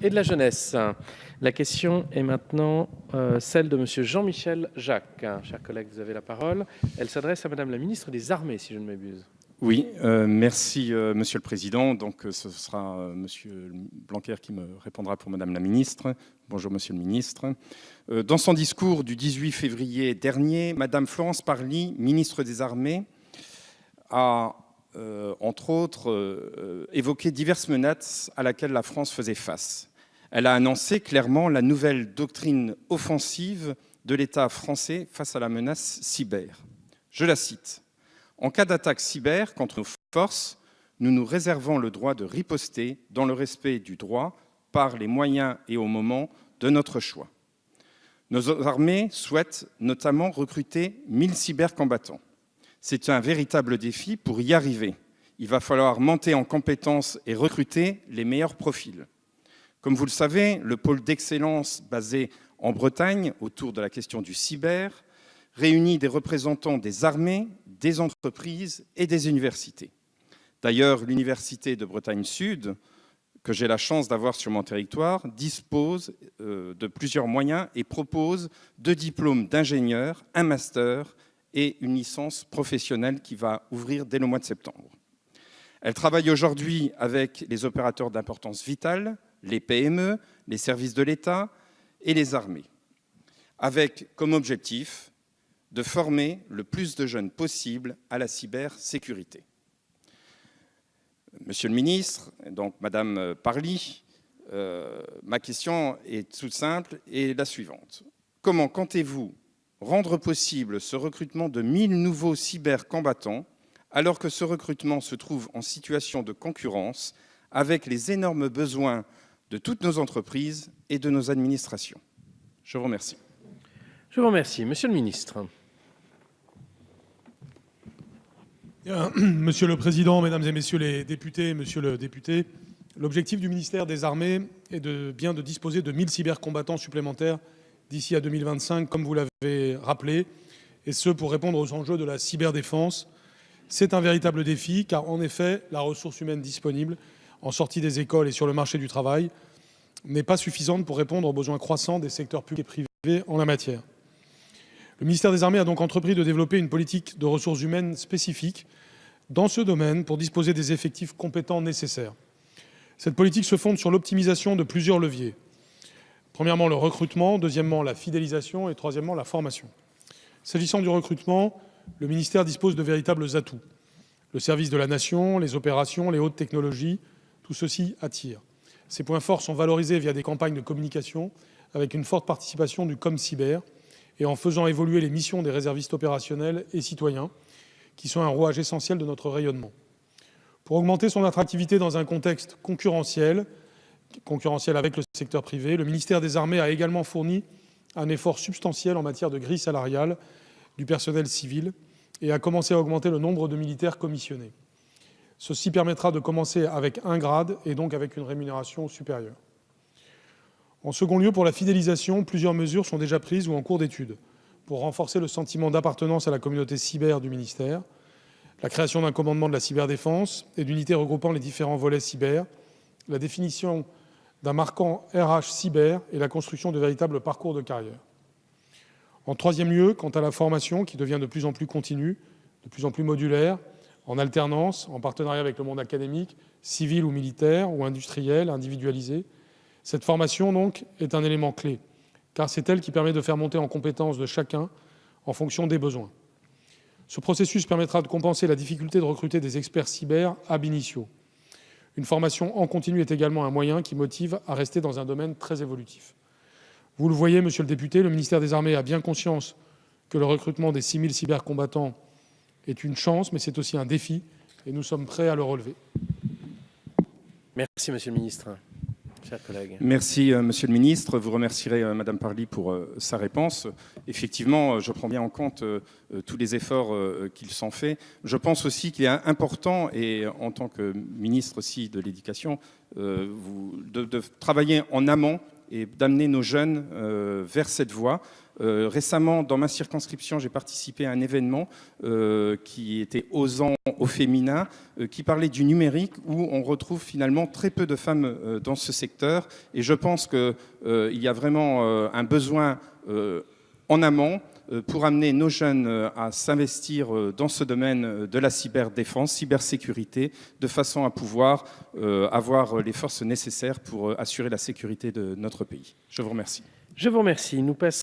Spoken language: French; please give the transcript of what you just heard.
et de la jeunesse. La question est maintenant celle de Monsieur Jean-Michel Jacques. Chers collègues, vous avez la parole. Elle s'adresse à Madame la ministre des Armées, si je ne m'abuse. Oui, merci Monsieur le Président. Donc ce sera Monsieur Blanquer qui me répondra pour Madame la Ministre. Bonjour Monsieur le Ministre. Dans son discours du 18 février dernier, Madame Florence Parly, ministre des Armées, a entre autres évoqué diverses menaces à laquelle la France faisait face. Elle a annoncé clairement la nouvelle doctrine offensive de l'État français face à la menace cyber. Je la cite. En cas d'attaque cyber contre nos forces, nous nous réservons le droit de riposter dans le respect du droit par les moyens et au moment de notre choix. Nos armées souhaitent notamment recruter 1000 cybercombattants. C'est un véritable défi pour y arriver. Il va falloir monter en compétences et recruter les meilleurs profils. Comme vous le savez, le pôle d'excellence basé en Bretagne autour de la question du cyber réunit des représentants des armées, des entreprises et des universités. D'ailleurs, l'Université de Bretagne Sud, que j'ai la chance d'avoir sur mon territoire, dispose de plusieurs moyens et propose 2 diplômes d'ingénieur, un master et une licence professionnelle qui va ouvrir dès le mois de septembre. Elle travaille aujourd'hui avec les opérateurs d'importance vitale, les PME, les services de l'État et les armées, avec comme objectif de former le plus de jeunes possible à la cybersécurité. Monsieur le ministre, donc Madame Parly, ma question est toute simple et la suivante. Comment comptez-vous rendre possible ce recrutement de 1000 nouveaux cybercombattants alors que ce recrutement se trouve en situation de concurrence avec les énormes besoins de toutes nos entreprises et de nos administrations? Je vous remercie. Je vous remercie. Monsieur le ministre. Monsieur le Président, Mesdames et Messieurs les députés, Monsieur le député, l'objectif du ministère des Armées est bien de disposer de 1000 cybercombattants supplémentaires d'ici à 2025, comme vous l'avez rappelé, et ce pour répondre aux enjeux de la cyberdéfense. C'est un véritable défi, car en effet, la ressource humaine disponible en sortie des écoles et sur le marché du travail n'est pas suffisante pour répondre aux besoins croissants des secteurs publics et privés en la matière. Le ministère des Armées a donc entrepris de développer une politique de ressources humaines spécifique dans ce domaine pour disposer des effectifs compétents nécessaires. Cette politique se fonde sur l'optimisation de plusieurs leviers. Premièrement, le recrutement, deuxièmement, la fidélisation et troisièmement, la formation. S'agissant du recrutement, le ministère dispose de véritables atouts. Le service de la nation, les opérations, les hautes technologies, tout ceci attire. Ces points forts sont valorisés via des campagnes de communication avec une forte participation du ComCyber et en faisant évoluer les missions des réservistes opérationnels et citoyens, qui sont un rouage essentiel de notre rayonnement. Pour augmenter son attractivité dans un contexte concurrentiel avec le secteur privé, le ministère des Armées a également fourni un effort substantiel en matière de grille salariale du personnel civil et a commencé à augmenter le nombre de militaires commissionnés. Ceci permettra de commencer avec un grade et donc avec une rémunération supérieure. En second lieu, pour la fidélisation, plusieurs mesures sont déjà prises ou en cours d'étude pour renforcer le sentiment d'appartenance à la communauté cyber du ministère, la création d'un commandement de la cyberdéfense et d'unités regroupant les différents volets cyber, la définition d'un marquant RH cyber et la construction de véritables parcours de carrière. En troisième lieu, quant à la formation qui devient de plus en plus continue, de plus en plus modulaire, en alternance, en partenariat avec le monde académique, civil ou militaire ou industriel, individualisé, cette formation, donc, est un élément clé, car c'est elle qui permet de faire monter en compétence de chacun en fonction des besoins. Ce processus permettra de compenser la difficulté de recruter des experts cyber ab initio. Une formation en continu est également un moyen qui motive à rester dans un domaine très évolutif. Vous le voyez, monsieur le député, le ministère des Armées a bien conscience que le recrutement des 6000 cybercombattants est une chance, mais c'est aussi un défi, et nous sommes prêts à le relever. Merci, monsieur le ministre. Chers collègues. Merci, Monsieur le Ministre. Vous remercierez Madame Parly pour sa réponse. Effectivement, je prends bien en compte tous les efforts qu'ils sont faits. Je pense aussi qu'il est important, et en tant que ministre aussi de l'Éducation, de travailler en amont et d'amener nos jeunes vers cette voie. Récemment, dans ma circonscription, j'ai participé à un événement qui était osant au féminin, qui parlait du numérique, où on retrouve finalement très peu de femmes dans ce secteur. Et je pense qu'il y a vraiment un besoin en amont pour amener nos jeunes à s'investir dans ce domaine de la cyberdéfense, cybersécurité, de façon à pouvoir avoir les forces nécessaires pour assurer la sécurité de notre pays. Je vous remercie. Je vous remercie. Nous passons